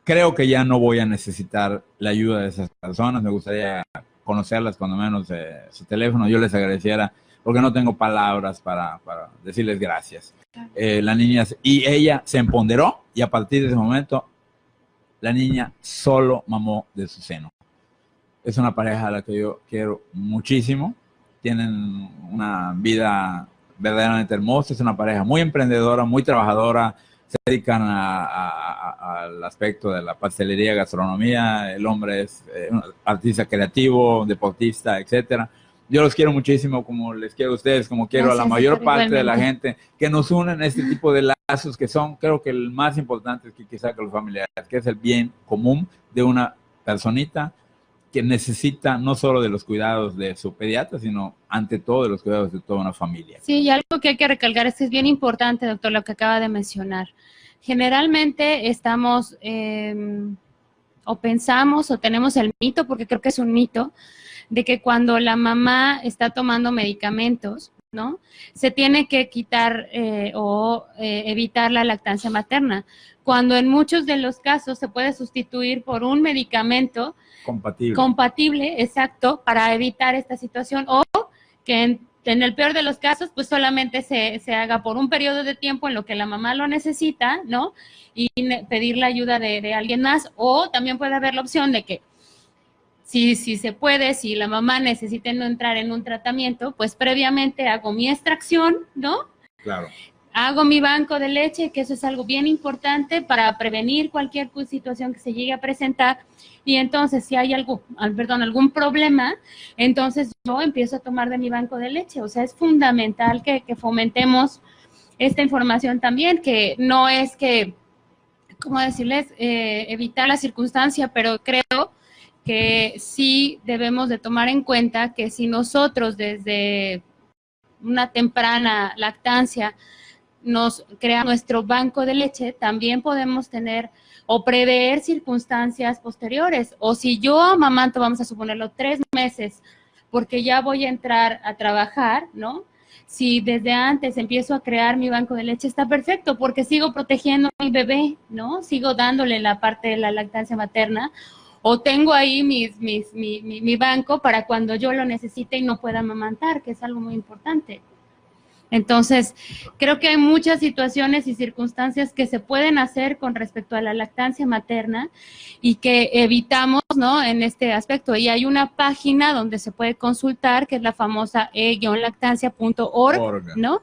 creo que ya no voy a necesitar la ayuda de esas personas, me gustaría conocerlas cuando menos su teléfono, yo les agradeciera porque no tengo palabras para decirles gracias. La niña, y ella se empoderó y a partir de ese momento la niña solo mamó de su seno. Es una pareja a la que yo quiero muchísimo, tienen una vida verdaderamente hermosa, es una pareja muy emprendedora, muy trabajadora, se dedican al aspecto de la pastelería, gastronomía, el hombre es un artista creativo, deportista, etcétera. Yo los quiero muchísimo, como les quiero a ustedes, como quiero Gracias, a la mayor parte de la gente que nos unen este tipo de lazos que son, creo que el más importante es que quizá que los familiares, que es el bien común de una personita que necesita no solo de los cuidados de su pediatra, sino ante todo de los cuidados de toda una familia. Sí, y algo que hay que recalcar es que es bien importante, doctor, lo que acaba de mencionar. Generalmente estamos o pensamos o tenemos el mito, porque creo que es un mito, de que cuando la mamá está tomando medicamentos, ¿no? Se tiene que quitar o evitar la lactancia materna, cuando en muchos de los casos se puede sustituir por un medicamento compatible, exacto, para evitar esta situación, o que en el peor de los casos, pues solamente se haga por un periodo de tiempo en lo que la mamá lo necesita, ¿no? Y pedir la ayuda de alguien más, o también puede haber la opción de que si se puede, si la mamá necesita no entrar en un tratamiento, pues previamente hago mi extracción, ¿no? Claro. Hago mi banco de leche, que eso es algo bien importante para prevenir cualquier situación que se llegue a presentar. Y entonces, si hay algún problema, entonces yo empiezo a tomar de mi banco de leche. O sea, es fundamental que fomentemos esta información también, que no es que, ¿cómo decirles?, evitar la circunstancia, pero creo que sí debemos de tomar en cuenta que si nosotros desde una temprana lactancia nos crea nuestro banco de leche, también podemos tener o prever circunstancias posteriores. O si yo amamanto, vamos a suponerlo, 3 meses, porque ya voy a entrar a trabajar, ¿no? Si desde antes empiezo a crear mi banco de leche, está perfecto, porque sigo protegiendo a mi bebé, ¿no? Sigo dándole la parte de la lactancia materna, o tengo ahí mi banco para cuando yo lo necesite y no pueda amamantar, que es algo muy importante. Entonces, creo que hay muchas situaciones y circunstancias que se pueden hacer con respecto a la lactancia materna y que evitamos, ¿no?, en este aspecto. Y hay una página donde se puede consultar, que es la famosa e-lactancia.org, ¿no?,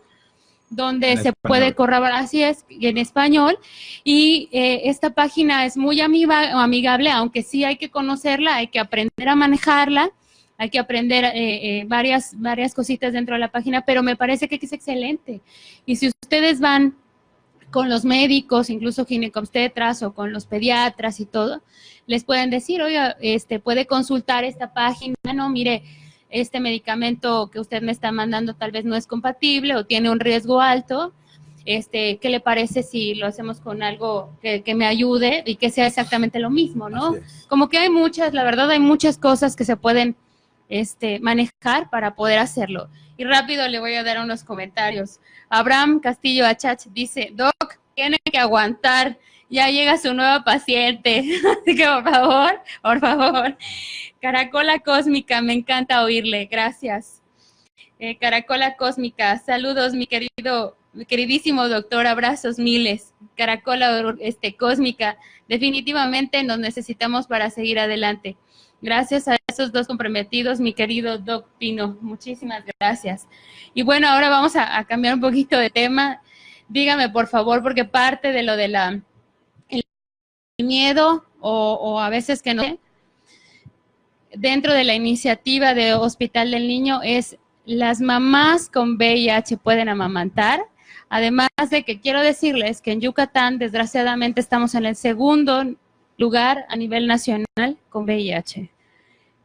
donde En se español. puede corroborar, así es, en español, y esta página es muy amigable, aunque sí hay que conocerla, hay que aprender a manejarla, hay que aprender varias cositas dentro de la página, pero me parece que es excelente. Y si ustedes van con los médicos, incluso ginecobstetras o con los pediatras y todo, les pueden decir, oiga, puede consultar esta página, no, mire, este medicamento que usted me está mandando tal vez no es compatible o tiene un riesgo alto, ¿qué le parece si lo hacemos con algo que me ayude y que sea exactamente lo mismo, ¿no? Así es. Como que hay muchas, la verdad hay muchas cosas que se pueden manejar para poder hacerlo. Y rápido le voy a dar unos comentarios. Abraham Castillo Achach dice, Doc, tiene que aguantar, ya llega su nueva paciente, así que por favor, Caracola Cósmica, me encanta oírle, gracias. Caracola Cósmica, saludos mi queridísimo doctor, abrazos miles. Caracola Cósmica, definitivamente nos necesitamos para seguir adelante. Gracias a esos dos comprometidos, mi querido Doc Pino, muchísimas gracias. Y bueno, ahora vamos a cambiar un poquito de tema. Dígame, por favor, porque parte de lo de el miedo o a veces que no, dentro de la iniciativa de Hospital del Niño es las mamás con VIH pueden amamantar. Además de que quiero decirles que en Yucatán, desgraciadamente, estamos en el segundo lugar a nivel nacional con VIH.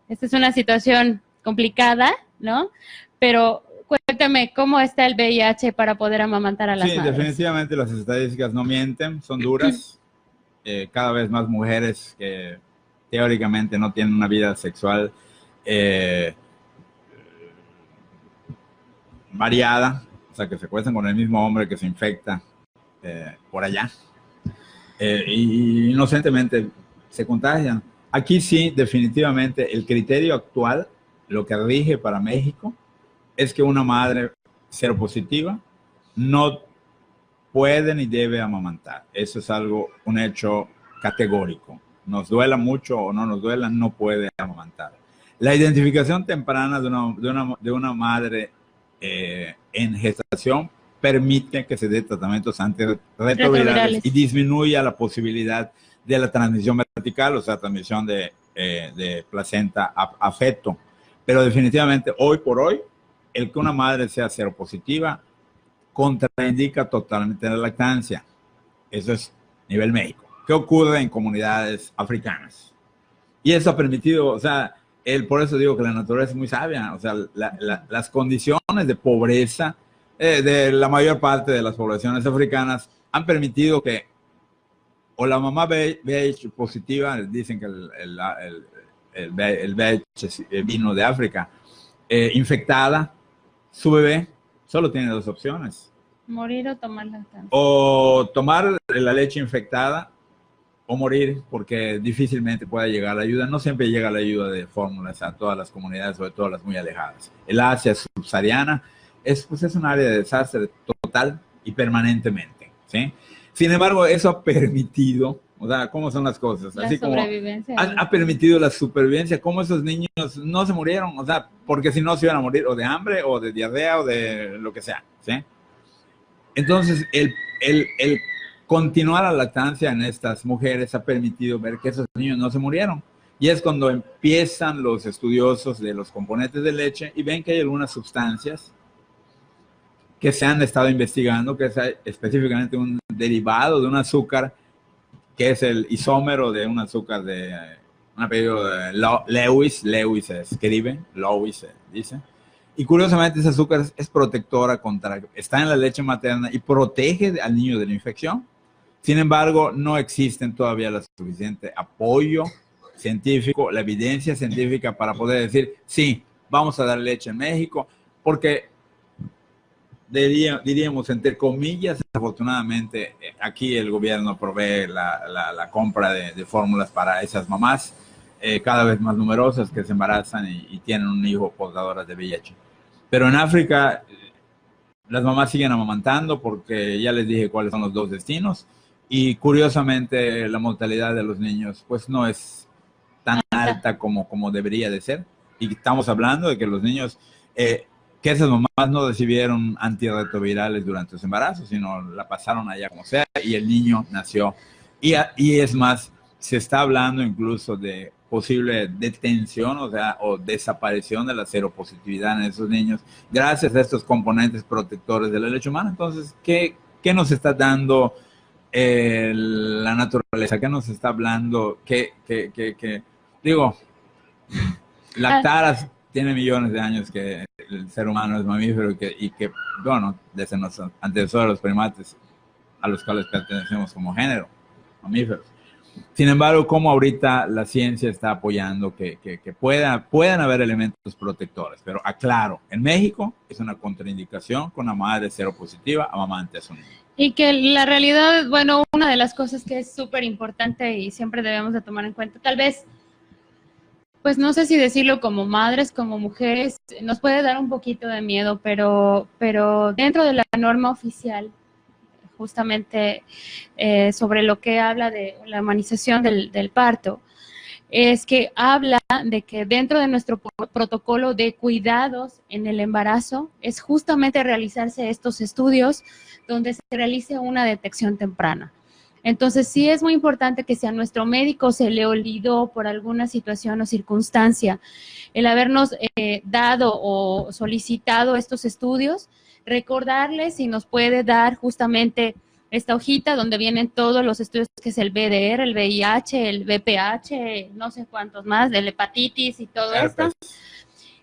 Esta es una situación complicada, ¿no? Pero cuéntame, ¿cómo está el VIH para poder amamantar a las madres? Sí, definitivamente las estadísticas no mienten, son duras. Cada vez más mujeres que teóricamente no tienen una vida sexual variada, o sea, que se acuestan con el mismo hombre que se infecta por allá. Y inocentemente se contagian. Aquí sí, definitivamente, el criterio actual, lo que rige para México, es que una madre seropositiva no puede ni debe amamantar. Eso es algo, un hecho categórico. Nos duela mucho o no nos duela, no puede amamantar. La identificación temprana de una madre en gestación permite que se dé tratamientos antirretrovirales y disminuya la posibilidad de la transmisión vertical, o sea, transmisión de placenta a feto. Pero definitivamente, hoy por hoy, el que una madre sea seropositiva contraindica totalmente la lactancia. Eso es a nivel México. ¿Qué ocurre en comunidades africanas? Y eso ha permitido, o sea, por eso digo que la naturaleza es muy sabia, o sea, las condiciones de pobreza de la mayor parte de las poblaciones africanas han permitido que o la mamá VIH positiva, dicen que el VIH vino de África, infectada, su bebé solo tiene dos opciones. Morir o tomar lactancia. O tomar la leche infectada o morir, porque difícilmente pueda llegar la ayuda. No siempre llega la ayuda de fórmulas a todas las comunidades, sobre todo las muy alejadas. El Asia subsahariana es un área de desastre total y permanentemente, ¿sí? Sin embargo, eso ha permitido, o sea, ¿cómo son las cosas? La así como sobrevivencia. ha permitido la supervivencia, cómo esos niños no se murieron, o sea, porque si no se iban a morir o de hambre o de diarrea o de lo que sea, ¿sí? Entonces, el continuar la lactancia en estas mujeres ha permitido ver que esos niños no se murieron. Y es cuando empiezan los estudiosos de los componentes de leche y ven que hay algunas sustancias que se han estado investigando, que es específicamente un derivado de un azúcar, que es el isómero de un azúcar de un apellido de Lewis se escribe, Lewis se dice. Y curiosamente ese azúcar es protectora está en la leche materna y protege al niño de la infección. Sin embargo, no existen todavía el suficiente apoyo científico, la evidencia científica para poder decir, sí, vamos a dar leche en México, porque diríamos, entre comillas, afortunadamente, aquí el gobierno provee la compra de fórmulas para esas mamás cada vez más numerosas que se embarazan y tienen un hijo portadoras de VIH. Pero en África, las mamás siguen amamantando porque ya les dije cuáles son los dos destinos y curiosamente la mortalidad de los niños pues no es tan alta como debería de ser. Y estamos hablando de que los niños que esas mamás no recibieron antirretrovirales durante su embarazo, sino la pasaron allá como sea y el niño nació. Y es más, se está hablando incluso de posible detención, o sea, o desaparición de la seropositividad en esos niños gracias a estos componentes protectores de la leche humana. Entonces, ¿qué nos está dando la naturaleza? ¿Qué nos está hablando? Digo, lactar tiene millones de años que el ser humano es mamífero y que bueno, desde los antecesores de los primates a los cuales pertenecemos como género, mamíferos. Sin embargo, como ahorita la ciencia está apoyando que puedan haber elementos protectores, pero aclaro, en México es una contraindicación con la madre seropositiva amamante a su niño. Y que la realidad, bueno, una de las cosas que es súper importante y siempre debemos de tomar en cuenta, tal vez, pues no sé si decirlo como madres, como mujeres, nos puede dar un poquito de miedo, pero dentro de la norma oficial, justamente sobre lo que habla de la humanización del parto, es que habla de que dentro de nuestro protocolo de cuidados en el embarazo es justamente realizarse estos estudios donde se realice una detección temprana. Entonces, sí es muy importante que si a nuestro médico se le olvidó por alguna situación o circunstancia el habernos dado o solicitado estos estudios, recordarle si nos puede dar justamente esta hojita donde vienen todos los estudios, que es el BDR, el VIH, el VPH, no sé cuántos más, de la hepatitis y todo esto.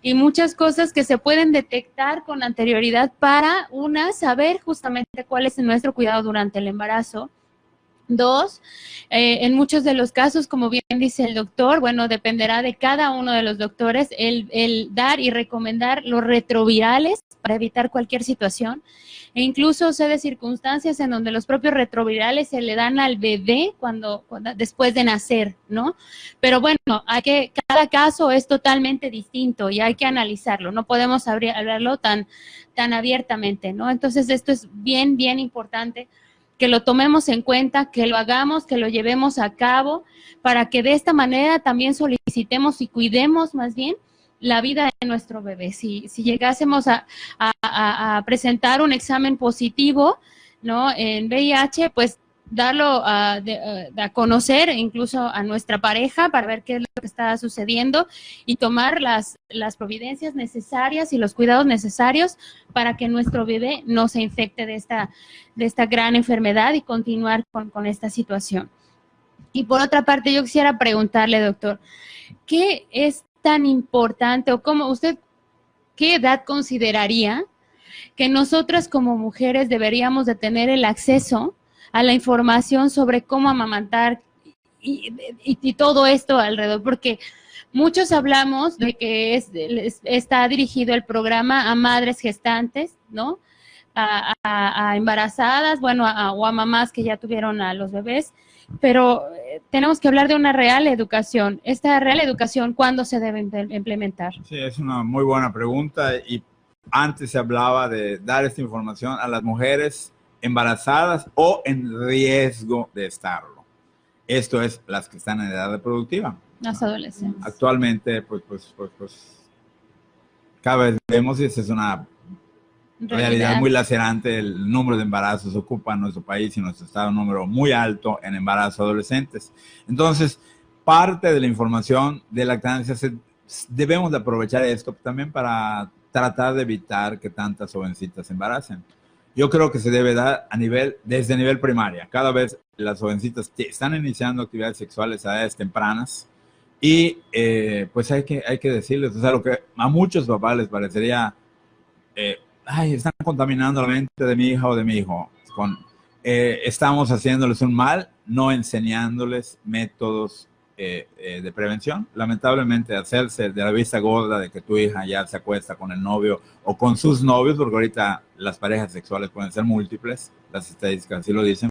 Y muchas cosas que se pueden detectar con anterioridad para, una, saber justamente cuál es nuestro cuidado durante el embarazo. Dos, en muchos de los casos, como bien dice el doctor, bueno, dependerá de cada uno de los doctores el dar y recomendar los retrovirales para evitar cualquier situación. E incluso sé de circunstancias en donde los propios retrovirales se le dan al bebé después de nacer, ¿no? Pero bueno, cada caso es totalmente distinto y hay que analizarlo, no podemos hablarlo tan abiertamente, ¿no? Entonces esto es bien, bien importante que lo tomemos en cuenta, que lo hagamos, que lo llevemos a cabo, para que de esta manera también solicitemos y cuidemos más bien la vida de nuestro bebé. Si llegásemos a presentar un examen positivo, ¿no?, en VIH, pues darlo a conocer incluso a nuestra pareja para ver qué es lo que está sucediendo y tomar las providencias necesarias y los cuidados necesarios para que nuestro bebé no se infecte de esta gran enfermedad y continuar con esta situación. Y por otra parte, yo quisiera preguntarle, doctor, ¿qué es tan importante o qué edad consideraría que nosotras como mujeres deberíamos de tener el acceso a la información sobre cómo amamantar y todo esto alrededor? Porque muchos hablamos de que está dirigido el programa a madres gestantes, ¿no?, a embarazadas, bueno, o a mamás que ya tuvieron a los bebés, pero tenemos que hablar de una real educación. ¿Esta real educación cuándo se debe implementar? Sí, es una muy buena pregunta, y antes se hablaba de dar esta información a las mujeres embarazadas o en riesgo de estarlo. Esto es, las que están en edad reproductiva. Las adolescentes. Actualmente, pues, cada vez vemos, y esa es una realidad muy lacerante, el número de embarazos ocupa en nuestro país y nuestro estado un número muy alto en embarazos adolescentes. Entonces, parte de la información de lactancia debemos de aprovechar esto también para tratar de evitar que tantas jovencitas se embaracen. Yo creo que se debe dar desde nivel primaria. Cada vez las jovencitas están iniciando actividades sexuales a edades tempranas y pues hay que decirles, o sea, lo que a muchos papás les parecería, están contaminando la mente de mi hija o de mi hijo. Estamos haciéndoles un mal, no enseñándoles métodos de prevención. Lamentablemente, hacerse de la vista gorda de que tu hija ya se acuesta con el novio o con sus novios, porque ahorita las parejas sexuales pueden ser múltiples, las estadísticas así lo dicen,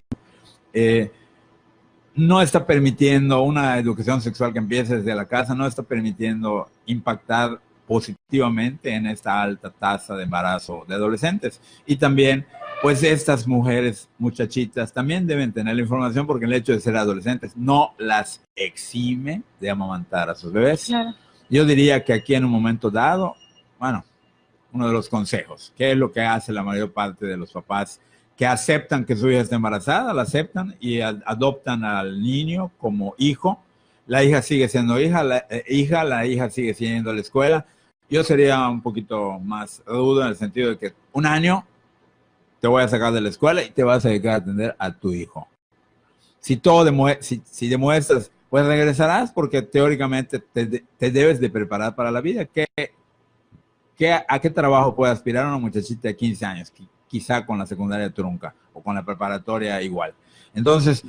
no está permitiendo una educación sexual que empiece desde la casa, no está permitiendo impactar positivamente en esta alta tasa de embarazo de adolescentes. Y también, pues estas mujeres, muchachitas, también deben tener la información, porque el hecho de ser adolescentes no las exime de amamantar a sus bebés. Claro. Yo diría que aquí en un momento dado, bueno, uno de los consejos. ¿Qué es lo que hace la mayor parte de los papás que aceptan que su hija está embarazada? La aceptan y adoptan al niño como hijo. La hija sigue siendo hija, la hija sigue siendo a la escuela. Yo sería un poquito más rudo en el sentido de que un año te voy a sacar de la escuela y te vas a dedicar a atender a tu hijo. Si demuestras, pues regresarás porque teóricamente te debes de preparar para la vida. ¿A qué trabajo puede aspirar una muchachita de 15 años? Quizá con la secundaria trunca o con la preparatoria igual. Entonces,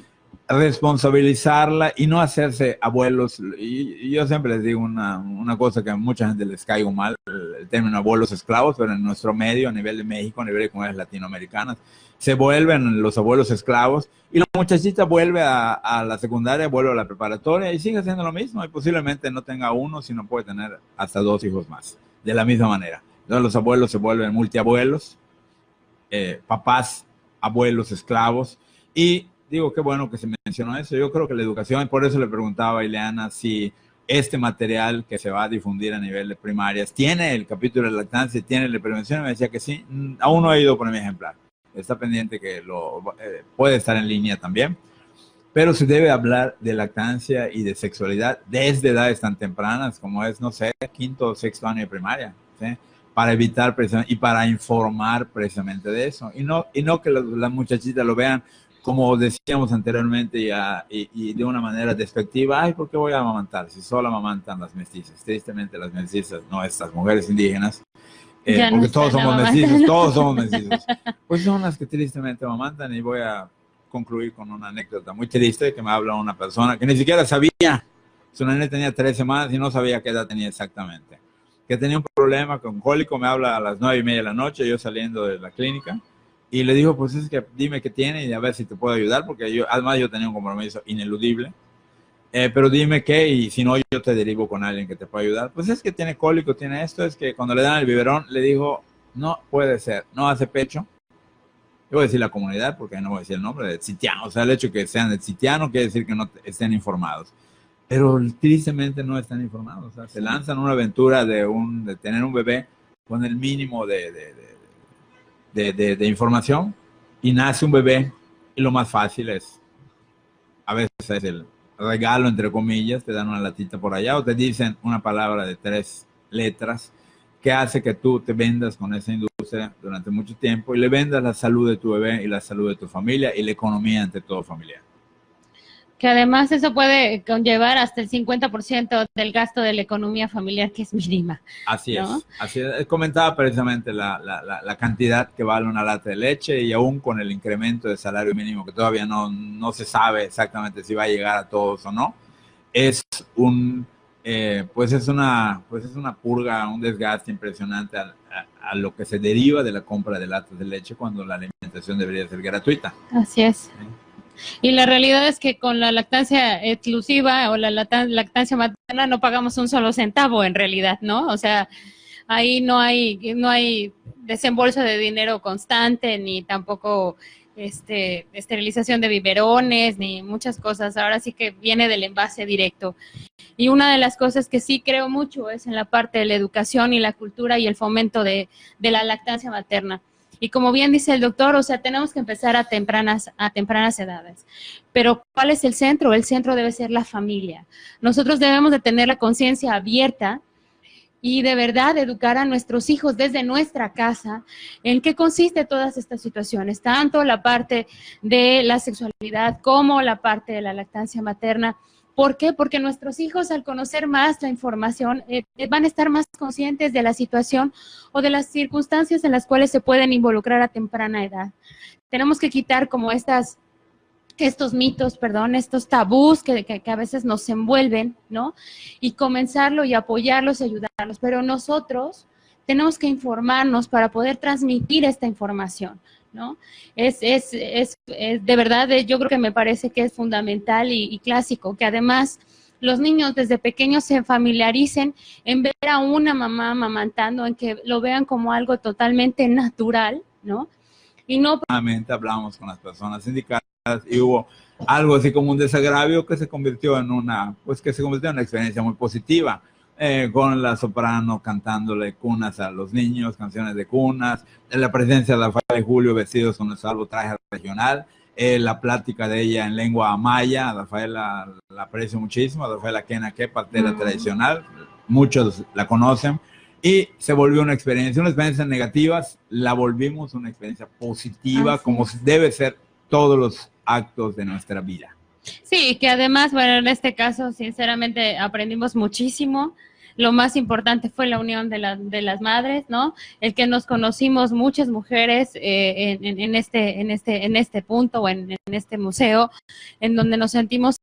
responsabilizarla y no hacerse abuelos. Y yo siempre les digo una cosa que a mucha gente les caigo mal, el término abuelos esclavos, pero en nuestro medio, a nivel de México, a nivel de comunidades latinoamericanas, se vuelven los abuelos esclavos y la muchachita vuelve a la secundaria, vuelve a la preparatoria y sigue haciendo lo mismo y posiblemente no tenga uno, sino puede tener hasta 2 hijos más, de la misma manera. Entonces los abuelos se vuelven multiabuelos, papás, abuelos esclavos. Y digo, qué bueno que se mencionó eso. Yo creo que la educación, por eso le preguntaba a Ileana si este material que se va a difundir a nivel de primarias tiene el capítulo de lactancia, tiene el de prevención, y me decía que sí. Aún no he ido por mi ejemplar. Está pendiente que puede estar en línea también. Pero se debe hablar de lactancia y de sexualidad desde edades tan tempranas como es, no sé, 5º o 6º año de primaria, ¿sí? Para evitar precisamente y para informar precisamente de eso. Y no que las muchachitas lo vean, como decíamos anteriormente, y de una manera despectiva. Ay, ¿por qué voy a amamantar? Si solo amamantan las mestizas. Tristemente las mestizas, no estas mujeres indígenas, porque no todos somos mestizos, pues son las que tristemente amamantan. Y voy a concluir con una anécdota muy triste que me habla una persona que ni siquiera sabía. Su nene tenía 3 semanas y no sabía qué edad tenía exactamente. Que tenía un problema con cólico, me habla a las 9:30 de la noche, yo saliendo de la clínica, y le digo, pues es que dime qué tiene y a ver si te puedo ayudar, porque además yo tenía un compromiso ineludible, pero dime qué, y si no yo te derivo con alguien que te pueda ayudar. Pues es que tiene cólico, tiene esto, es que cuando le dan el biberón, le dijo, no puede ser, no hace pecho. Yo voy a decir la comunidad, porque no voy a decir el nombre, de Tzitiano. O sea, el hecho de que sean de Tzitiano quiere decir que no estén informados. Pero tristemente no están informados. O sea, se lanzan una aventura de tener un bebé con el mínimo de información y nace un bebé y lo más fácil es, a veces es el regalo, entre comillas, te dan una latita por allá o te dicen una palabra de 3 letras que hace que tú te vendas con esa industria durante mucho tiempo y le vendas la salud de tu bebé y la salud de tu familia y la economía ante todo familiar. Que además eso puede conllevar hasta el 50% del gasto de la economía familiar, que es mínima. Así ¿no? es. Así es. Comentaba precisamente la cantidad que vale una lata de leche y aún con el incremento del salario mínimo que todavía no se sabe exactamente si va a llegar a todos o no, es pues es una purga, un desgaste impresionante a lo que se deriva de la compra de latas de leche cuando la alimentación debería ser gratuita. Así es. ¿Sí? Y la realidad es que con la lactancia exclusiva o la lactancia materna no pagamos un solo centavo en realidad, ¿no? O sea, ahí no hay desembolso de dinero constante, ni tampoco esterilización de biberones, ni muchas cosas. Ahora sí que viene del envase directo. Y una de las cosas que sí creo mucho es en la parte de la educación y la cultura y el fomento de la lactancia materna. Y como bien dice el doctor, o sea, tenemos que empezar a tempranas edades. Pero ¿cuál es el centro? El centro debe ser la familia. Nosotros debemos de tener la conciencia abierta y de verdad educar a nuestros hijos desde nuestra casa en qué consiste todas estas situaciones, tanto la parte de la sexualidad como la parte de la lactancia materna. ¿Por qué? Porque nuestros hijos, al conocer más la información, van a estar más conscientes de la situación o de las circunstancias en las cuales se pueden involucrar a temprana edad. Tenemos que quitar como estos mitos, estos tabús que a veces nos envuelven, ¿no? Y comenzarlo y apoyarlos y ayudarlos. Pero nosotros tenemos que informarnos para poder transmitir esta información, ¿no? Es de verdad, yo creo que me parece que es fundamental y clásico que además los niños desde pequeños se familiaricen en ver a una mamá amamantando, en que lo vean como algo totalmente natural, ¿no? Y no... Hablamos con las personas sindicadas y hubo algo así como un desagravio que se convirtió en una experiencia muy positiva. con la soprano cantándole cunas a los niños, canciones de cunas, la presencia de Rafael y Julio vestidos con el salvo traje regional, la plática de ella en lengua maya. A Rafael la aprecio muchísimo, a Rafael Quena, que partera tradicional, muchos la conocen, y se volvió una experiencia negativa, la volvimos una experiencia positiva, como debe ser todos los actos de nuestra vida. Sí, que además, bueno, en este caso, sinceramente, aprendimos muchísimo. Lo más importante fue la unión de las madres, ¿no? El que nos conocimos muchas mujeres en este punto o en este museo, en donde nos sentimos